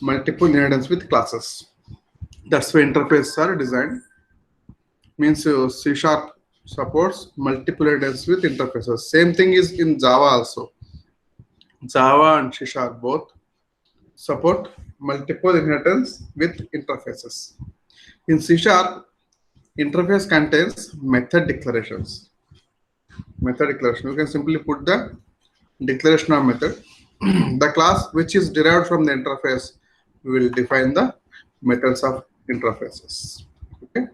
multiple inheritance with classes. That's why interfaces are designed. Means C# supports multiple inheritance with interfaces. Same thing is in Java also. Java and C# both support multiple inheritance with interfaces. In C#, interface contains method declarations. Method declaration. You can simply put the declaration of method. The class which is derived from the interface will define the methods of interfaces. Okay,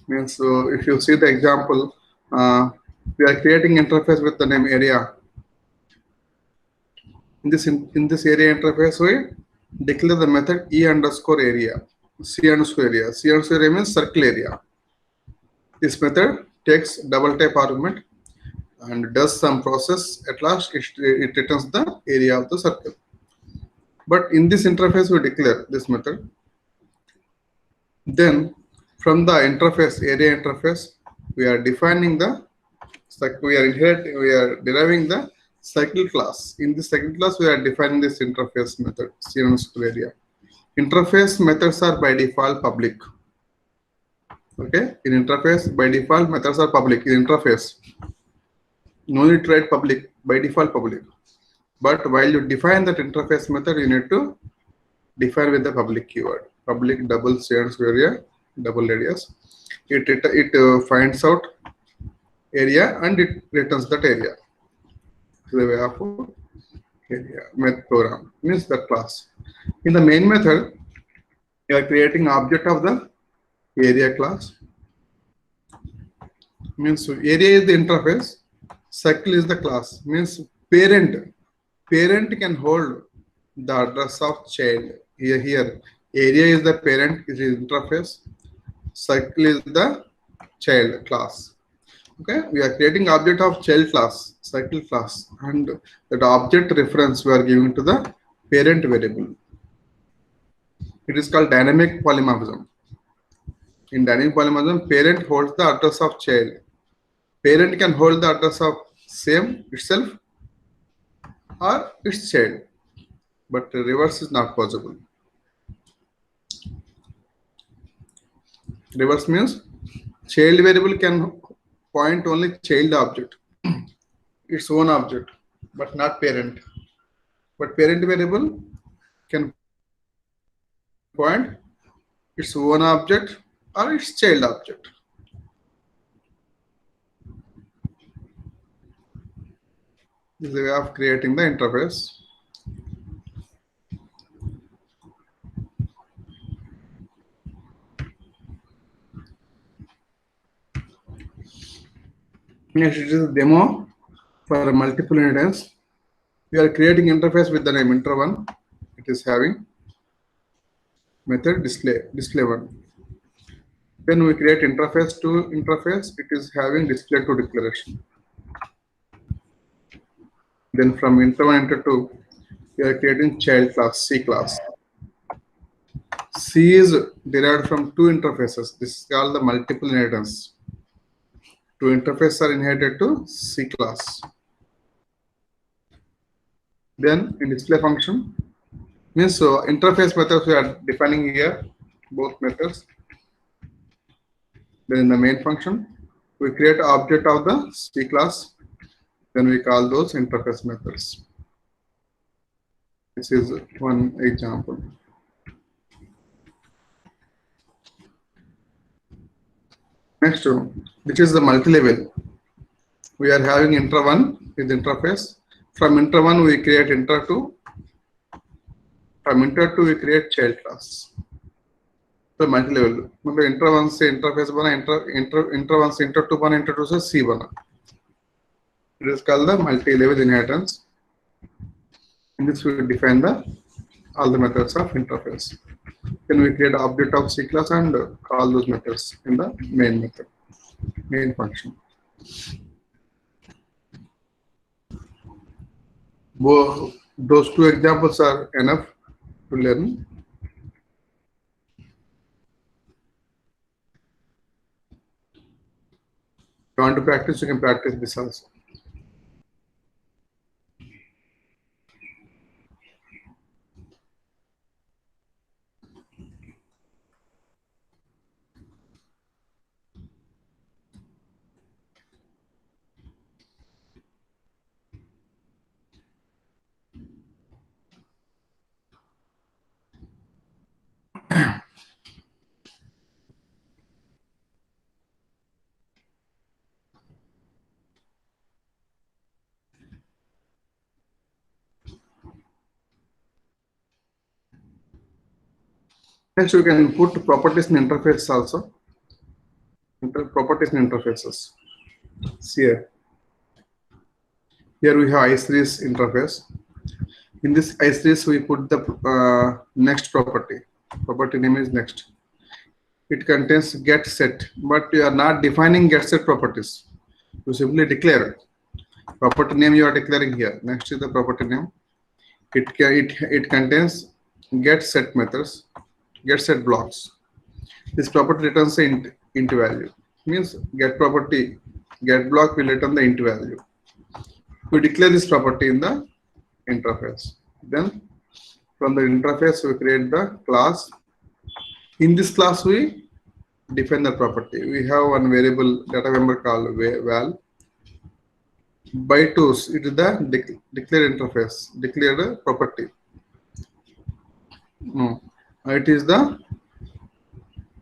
means if you see the example, we are creating interface with the name area. In this area interface, we declare the method e underscore area, c underscore area. C underscore area means circle area. This method takes double type argument and does some process. At last, it returns the area of the circle. But in this interface, we declare this method. Then, from the interface, area interface, we are defining the we are deriving the cycle class. In this cycle class, we are defining this interface method, c underscore area. Interface methods are by default public. Okay, in interface, by default, methods are public. In interface, no need to write public, by default public. But while you define that interface method, you need to define with the public keyword. Public double c underscore area, double radius. It finds out area and it returns that area. The way of area method program means that class. In the main method, you are creating object of the area class. Means area is the interface, circle is the class. Means parent can hold the address of child. Here area is the parent, it is interface, circle is the child class. Okay, we are creating object of child class, cycle class, and that object reference we are giving to the parent variable. It is called dynamic polymorphism. In dynamic polymorphism, parent holds the address of child. Parent can hold the address of same itself or its child, but reverse is not possible. Reverse means child variable can point only child object, its own object, but not parent. But parent variable can point its own object or its child object. This is the way of creating the interface. Next, it is a demo for multiple inheritance. We are creating interface with the name inter1. It is having method display1. Then we create interface to interface. It is having display to declaration. Then from inter1 inter2, we are creating child class, C class. C is derived from two interfaces. This is called the multiple inheritance. Two interfaces are inherited to C class. Then in display function, means interface methods we are defining here, both methods. Then in the main function, we create an object of the C class. Then we call those interface methods. This is one example. Next, which is the multi-level. We are having inter1 with interface. From inter1 we create inter2. From inter2 we create child class. So multi-level. Inter1 से interface बना, inter1 से inter2 बना, inter2 से C बना. It is called the multi-level inheritance. In this we define all the methods of interface. Then we create object of C class and call those methods in the main method, main function. Those two examples are enough to learn. If you want to practice, you can practice this also. Next, you can put properties in interface also. Properties in interfaces. See here. Here we have I-Series interface. In this I-Series, we put the next property. Property name is next. It contains get set, but you are not defining get set properties. You simply declare property name you are declaring here. Next is the property name. It contains get set methods, get set blocks. This property returns the int value. Means get property, get block will return the int value. We declare this property in the interface. Then from the interface we create the class. In this class we define the property. We have one variable data member called val. By2s, it is the declared interface, declared property. No, it is the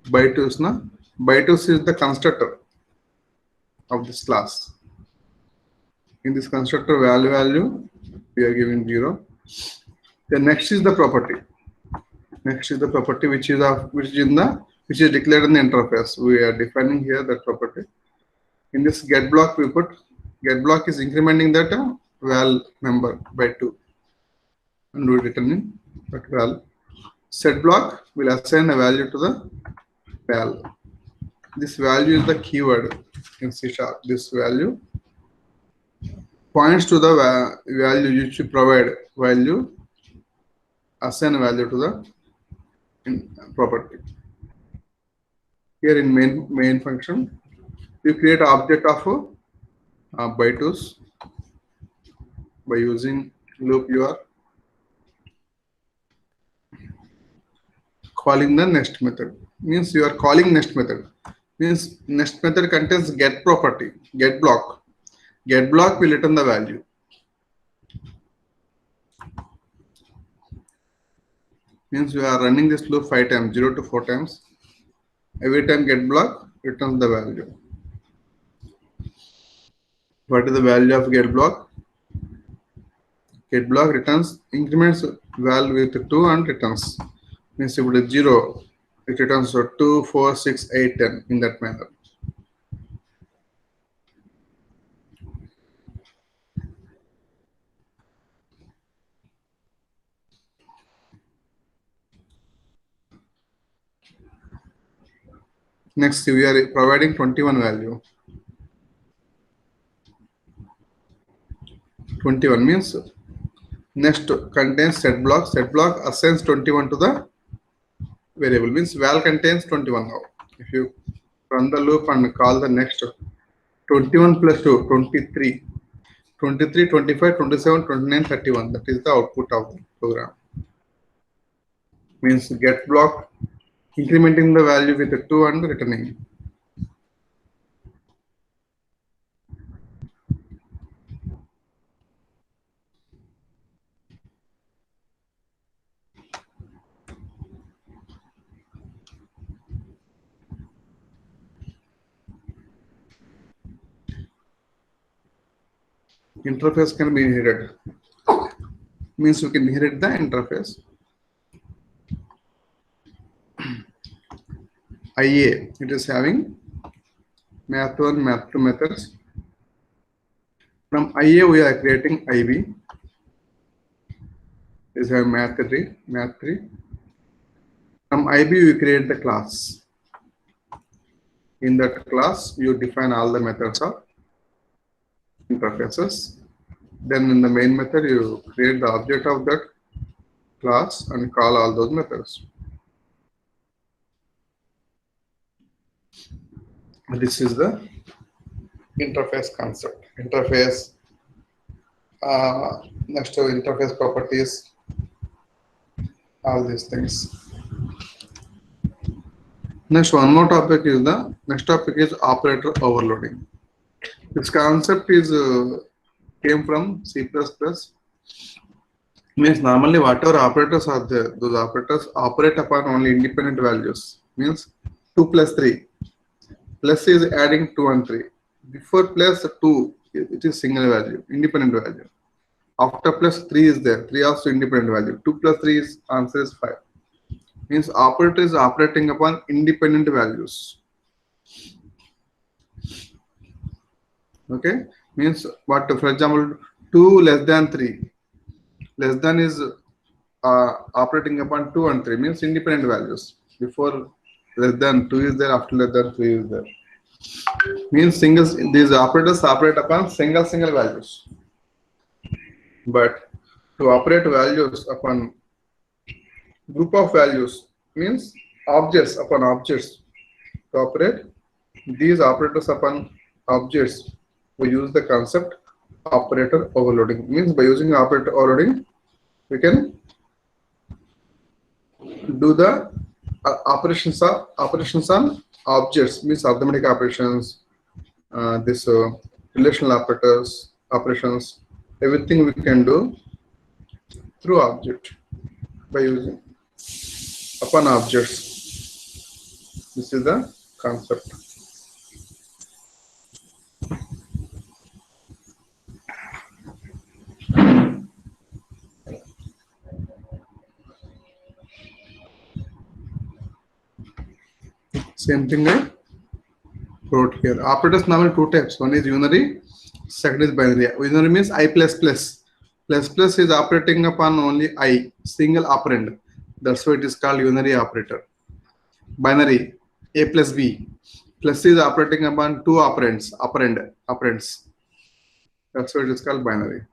by2s. By2s is the constructor of this class. In this constructor value we are giving 0. Then next is the property. Next is the property which is declared in the interface. We are defining here that property. In this get block we put get block is incrementing that val member by 2 and we returning that val. Set block will assign a value to the val. This value is the keyword in C#. This value points to the value you should provide value, assign a value to the property. Here in main function, you create an object of by2s by using loop. You are calling the next method. Means you are calling next method. Means next method contains get property, get block. Get block will return the value. Means you are running this loop 5 times, 0 to 4 times. Every time get block returns the value. What is the value of get block? Get block returns increments value with 2 and returns. Means if it is 0, it returns 2, 4, 6, 8, 10 in that manner. Next, we are providing 21 value. 21 means next contains set block. Set block assigns 21 to the variable. Means val contains 21 now. If you run the loop and call the next 21 plus 2, 23. 23, 25, 27, 29, 31. That is the output of the program. Means get block incrementing the value with the 2 and returning. Interface can be inherited. Means you can inherit the interface. IA, it is having math1, math2 methods. From IA we are creating IB. This is math3, math3. From IB we create the class. In that class you define all the methods of interfaces. Then in the main method you create the object of that class and call all those methods. This is the interface concept. Interface, next to interface properties, all these things. Next, one more topic is operator overloading. This concept is came from C++. Means normally whatever operators are there, those operators operate upon only independent values. Means 2 plus 3. Plus is adding 2 and 3. Before plus 2, it is single value, independent value. After plus 3 is there, 3 also independent value. 2 plus 3 is answer is 5. Means operator is operating upon independent values. Okay, means what, for example, 2 less than 3. Less than is operating upon 2 and 3, means independent values. Before less than 2 is there, after less than 3 is there. Means singles, these operators operate upon single values. But to operate values upon group of values, means objects upon objects, to operate these operators upon objects, we use the concept operator overloading. Means by using operator overloading, we can do the operations on objects, means arithmetic operations, this relational operations, everything we can do through object by using upon objects. This is the concept. Same thing I wrote here. Operators normally two types. One is unary, second is binary. Unary means I plus plus. Plus plus is operating upon only I, single operand. That's why it is called unary operator. Binary, A plus B. Plus is operating upon two operands, operands. That's why it is called binary.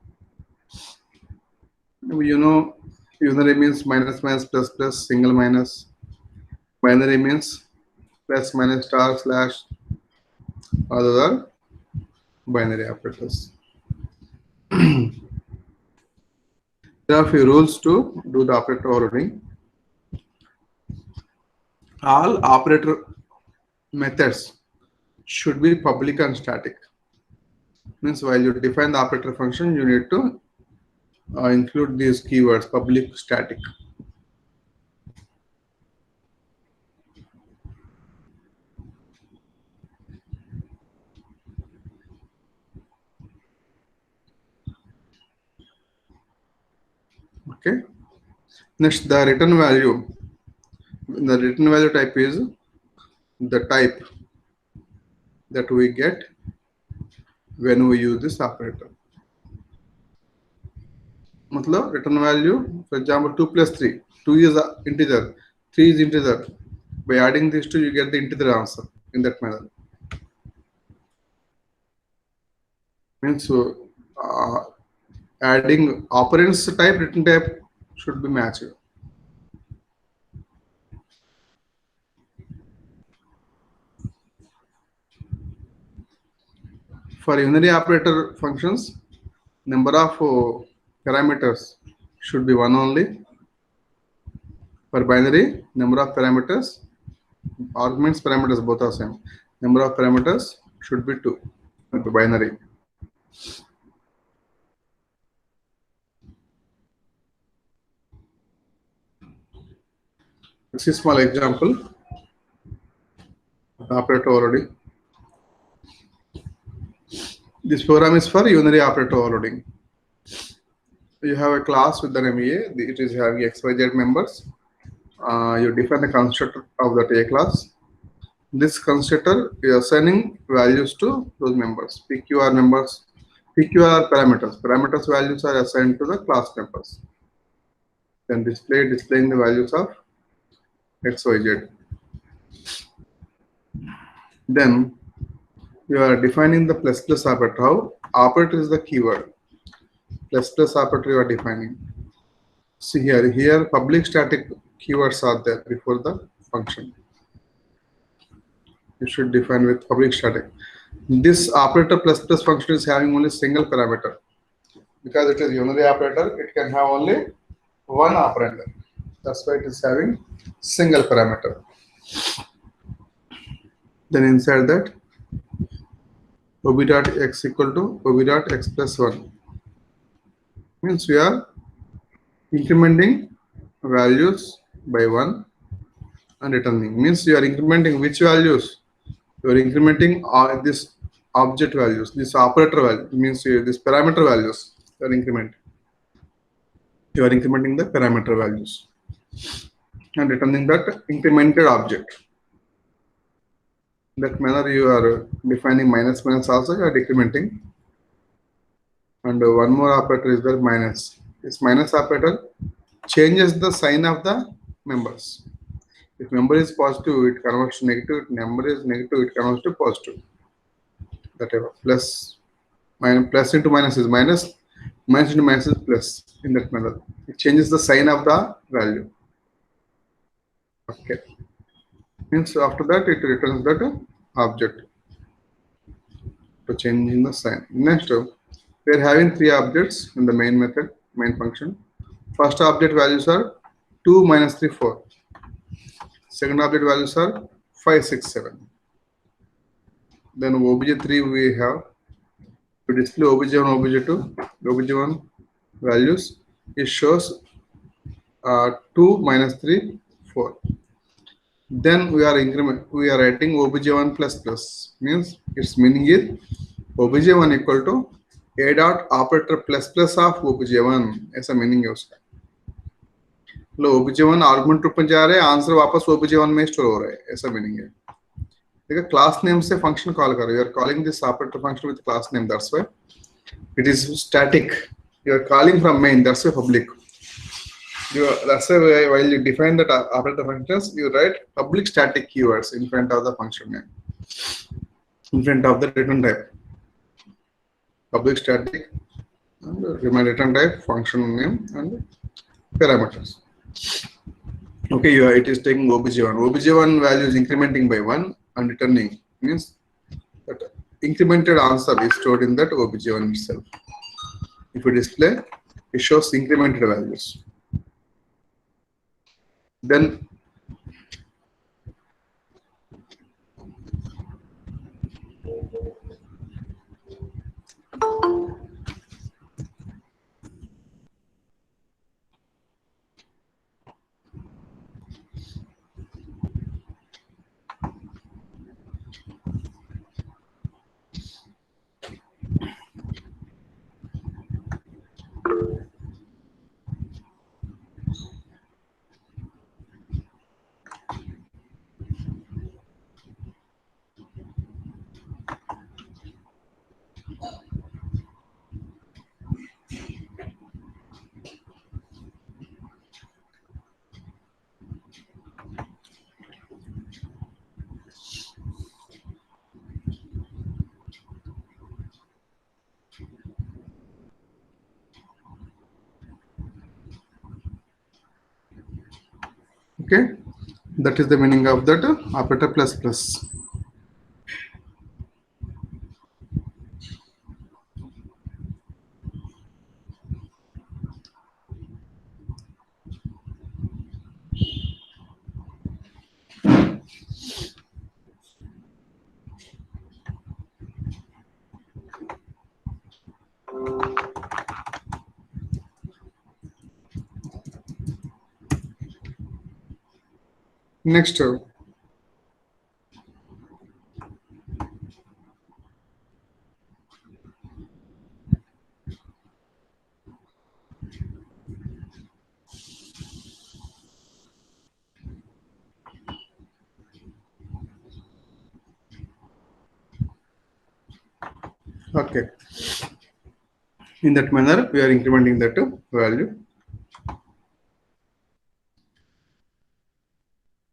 You know, unary means minus minus plus plus, single minus. Binary means plus minus star slash. Others are binary operators. There are a few rules to do the operator overloading. All operator methods should be public and static. Means while you define the operator function, you need to include these keywords: public, static. Okay. Next, the return value. The return value type is the type that we get when we use this operator. Matlab return value, for example, 2 plus 3. 2 is an integer, 3 is integer. By adding these two, you get the integer answer in that manner. Means adding operands type, return type should be matched. For unary operator functions, number of parameters should be 1 only. For binary, number of parameters, arguments parameters both are same. Number of parameters should be 2 for binary. This is a small example. Operator overloading. This program is for unary operator overloading. You have a class with an MEA. It is having XYZ members. You define the constructor of that A class. This constructor is assigning values to those members. PQR members. PQR are parameters. Parameters values are assigned to the class members. Then displaying the values of XYZ. Then you are defining the plus plus operator. How? Operator is the keyword. Plus plus operator you are defining. See here public static keywords are there before the function. You should define with public static. This operator plus plus function is having only single parameter. Because it is unary operator, it can have only one operator. That's why it is having single parameter. Then inside that, ob.x equal to ob.x plus 1. Means we are incrementing values by 1 and returning. Means you are incrementing which values? You are incrementing this object values, this operator value, means this parameter values you are incrementing. You are incrementing the parameter values and returning that incremented object. In that manner you are defining minus also, you are decrementing. And one more operator is the minus. This minus operator changes the sign of the members. If member is positive, it converts to negative. If number is negative, it converts to positive. That plus, plus into minus is minus, minus into minus is plus. In that manner, it changes the sign of the value. Okay. Means after that, it returns that object to changing the sign. Next, we are having 3 objects in the main method, main function. First object values are 2, minus 3, 4. Second object values are 5, 6, 7. Then obj3 we have to display obj1, obj2. Obj1 values, it shows 2, minus 3, 4. Then we are writing obj1 plus plus, means its meaning is obj1 equal to a dot operator plus plus of obj1. ऐसा meaning है उसका. लो obj1 argument रूप में जा रहे हैं, answer वापस obj1 में स्टोर हो रहा है, ऐसा मीनिंग है. देखो क्लास नेम से फंक्शन कॉल करो. You are calling this operator function with class name, that's why it is static. You are calling from main, that's why public. That's why while you define that operator functions, you write public static keywords in front of the function name, in front of the return type. Public static and return type, function name and parameters. Okay, it is taking obj1. Obj1 value is incrementing by 1 and returning, means that incremented answer is stored in that obj1 itself. If you display, it shows incremented values. Then okay, that is the meaning of that operator plus plus. Next, okay, in that manner we are incrementing that value.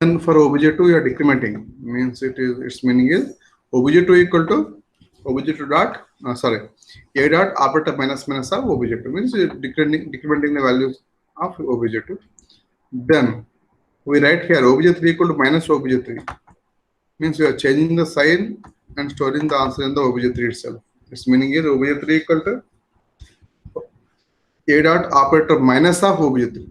And for obj2 you are decrementing, means its meaning is obj2 equal to obj2 dot a dot operator minus minus of obj2, means you are decrementing the values of obj2. Then we write here obj3 equal to minus obj3, means you are changing the sign and storing the answer in the obj3 itself. Its meaning is obj3 equal to a dot operator minus of obj3,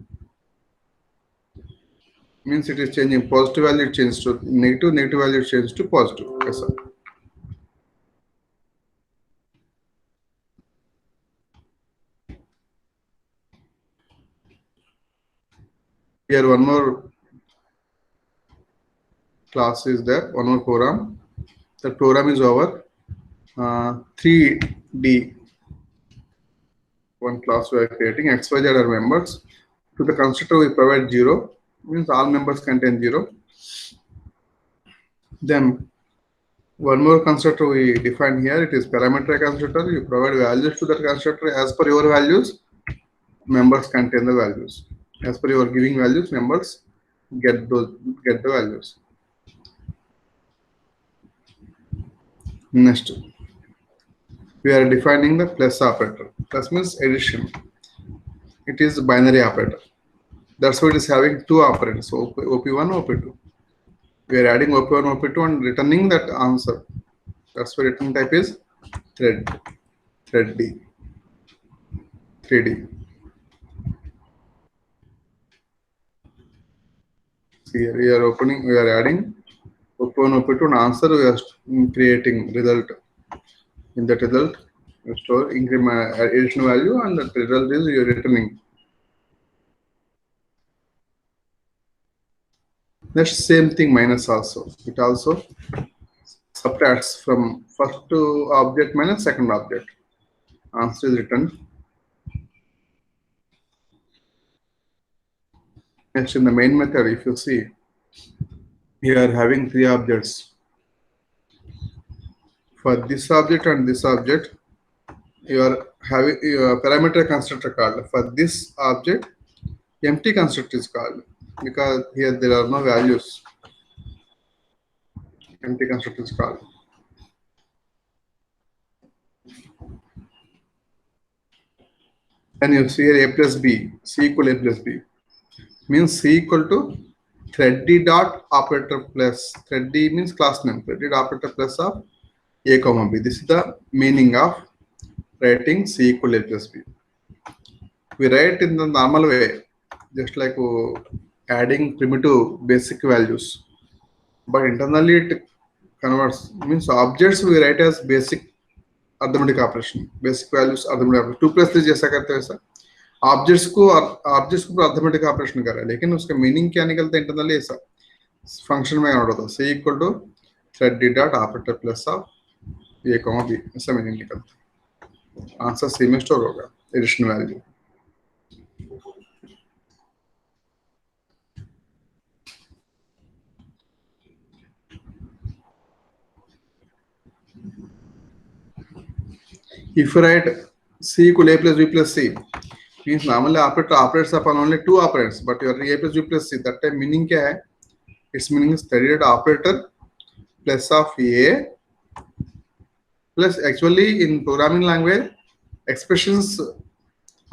means it is changing positive value, it changes to negative, negative value, it changes to positive. Yes, sir. Here one more class is there, one more program. The program is over. 3D. One class we are creating. XYZ are members. To the constructor we provide 0, means all members contain 0. Then one more constructor we define here. It is parameter constructor. You provide values to that constructor as per your values. Members contain the values. As per your giving values, members get the values. Next, we are defining the plus operator. Plus means addition. It is binary operator. That's why it is having two operands, OP1, OP2. We are adding OP1, OP2 and returning that answer. That's why return type is thread D, 3D. See here we are adding OP1, OP2 and answer we are creating result. In that result, you store increment additional value and that result is you are returning. Next, same thing minus also. It also subtracts from first object minus second object. Answer is returned. Next, in the main method, if you see, we are having three objects. For this object and this object, you are having your parameter constructor called. For this object, empty constructor is called because here there are no values. Empty constructor is called. And you see here a plus b, c equal a plus b, means c equal to thread d dot operator plus thread d means class name, thread d operator plus of a comma b. This is the meaning of writing c equal a plus b. We write in the normal way, just like adding primitive basic values, but internally it converts, means objects we write as basic arithmetic operation, basic values arithmetic operation. 2 plus 3 जैसा करते हैं ऐसा objects को arithmetic operation कर रहा है, लेकिन उसका मीनिंग क्या निकलता है इंटरनली ऐसा फंक्शन में ऑर्डर होता है c equal to thread D dot operator plus of a comma b, ऐसा मीनिंग निकलता है. आंसर सी में स्टोर होगा additional value. If you write c equal a plus b plus c, means normally operator operates upon only two operands, but your a plus b plus c, that time meaning क्या है? Its meaning is threaded operator plus of a plus, actually in programming language expressions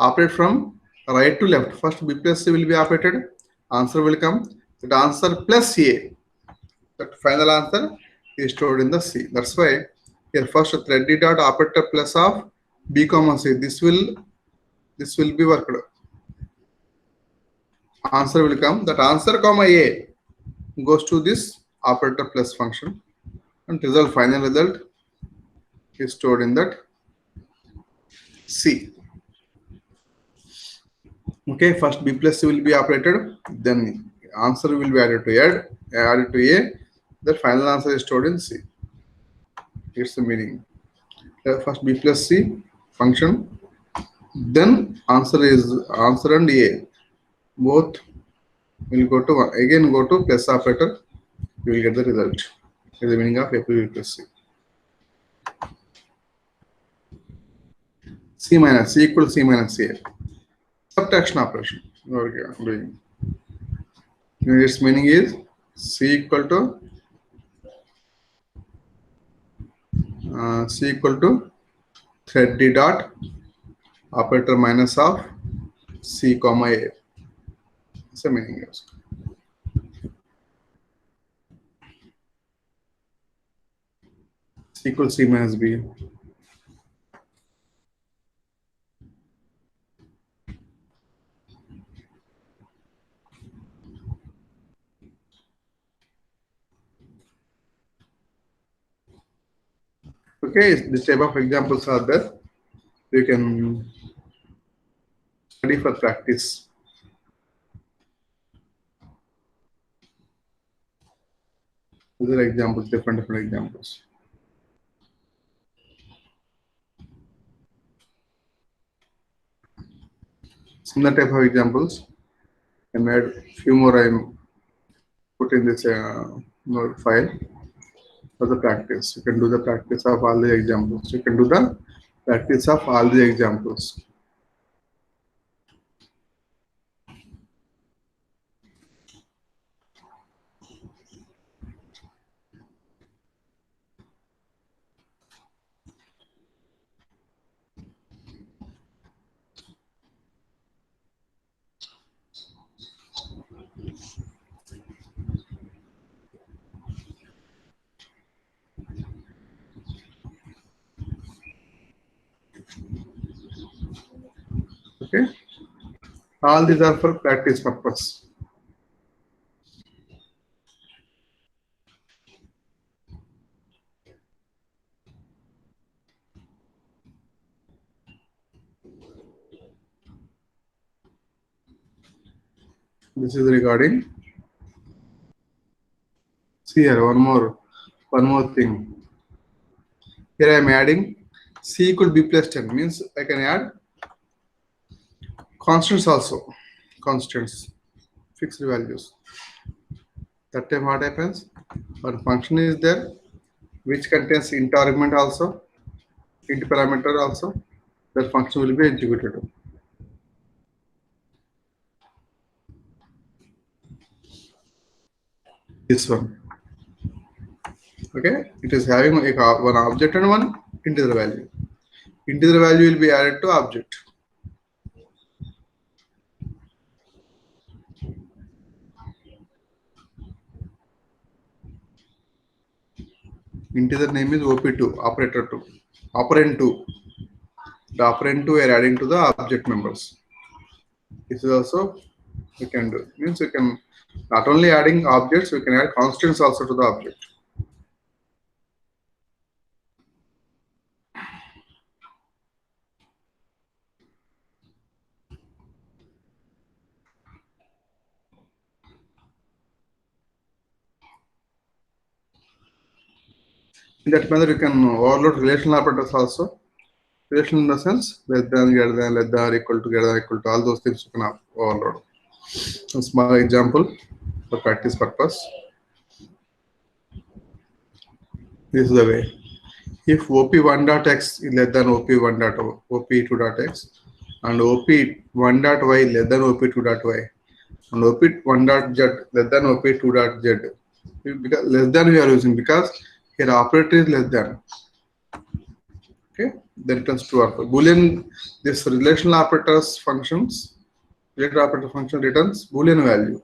operate from right to left. First b plus c will be operated, answer will come, that answer plus a, that final answer is stored in the c. That's why here first thread d dot operator plus of b comma c, this will be worked. Answer will come, that answer comma a goes to this operator plus function, and result, final result is stored in that c. Okay, first b plus c will be operated, then answer will be added to a, that final answer is stored in c. It's the meaning. First b plus c function, then answer and a, both will go to plus operator, you will get the result. Is the meaning of a plus c. C equal to c minus a, subtraction operation. Doing. Its meaning is c equal to thread d dot operator minus of c comma a. That's the meaning. C equal c minus b. Okay, this type of examples are there. You can study for practice. These are examples, different examples. Similar type of examples. I made few more. I'm put in this file for the practice. You can do the practice of all the examples. You can do the practice of all the examples. Okay. All these are for practice purpose. This is regarding. See here, one more thing. Here I am adding C equal B plus 10 means I can add constants also. Constants, fixed values. That time what happens? One function is there which contains int argument also, int parameter also. That function will be executed. This one. Okay, it is having one object and one integer value. Integer value will be added to object. Integer name is op2, operator 2, operand 2. The operand 2 are adding to the object members. This is also you can do. Means you can not only adding objects, you can add constants also to the object. In that manner, you can overload relational operators also. Relational in the sense less than, greater than, less than, equal to, greater than, equal to, all those things you can overload. A small example for practice purpose. This is the way. If op1.x is less than op2.x and op1.y less than op2.y and op1.z less than op2.z, because less than we are using because here operator is less than. Okay, then returns true or false. Boolean, this relational operators functions, related operator function returns Boolean value.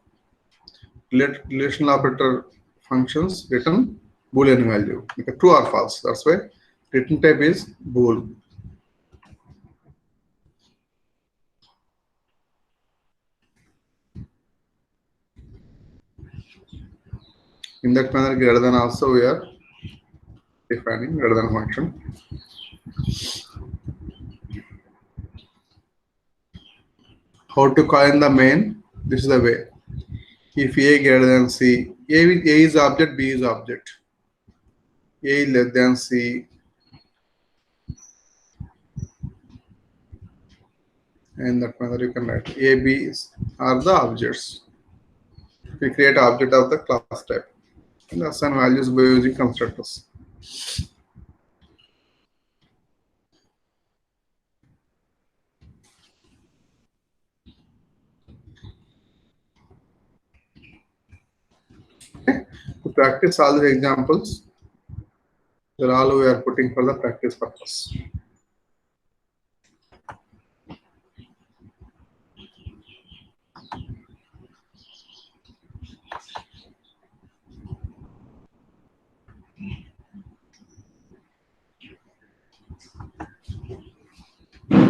Relational operator functions return Boolean value, like true or false. That's why return type is bool. In that manner, greater than also we are defining greater than function. How to call in the main? This is the way. If A greater than C, A is object, B is object. A is less than C, and that manner you can write A, B are the objects. We create object of the class type and assign values by using constructors. Okay. To practice all the examples, they're all we are putting for the practice purpose.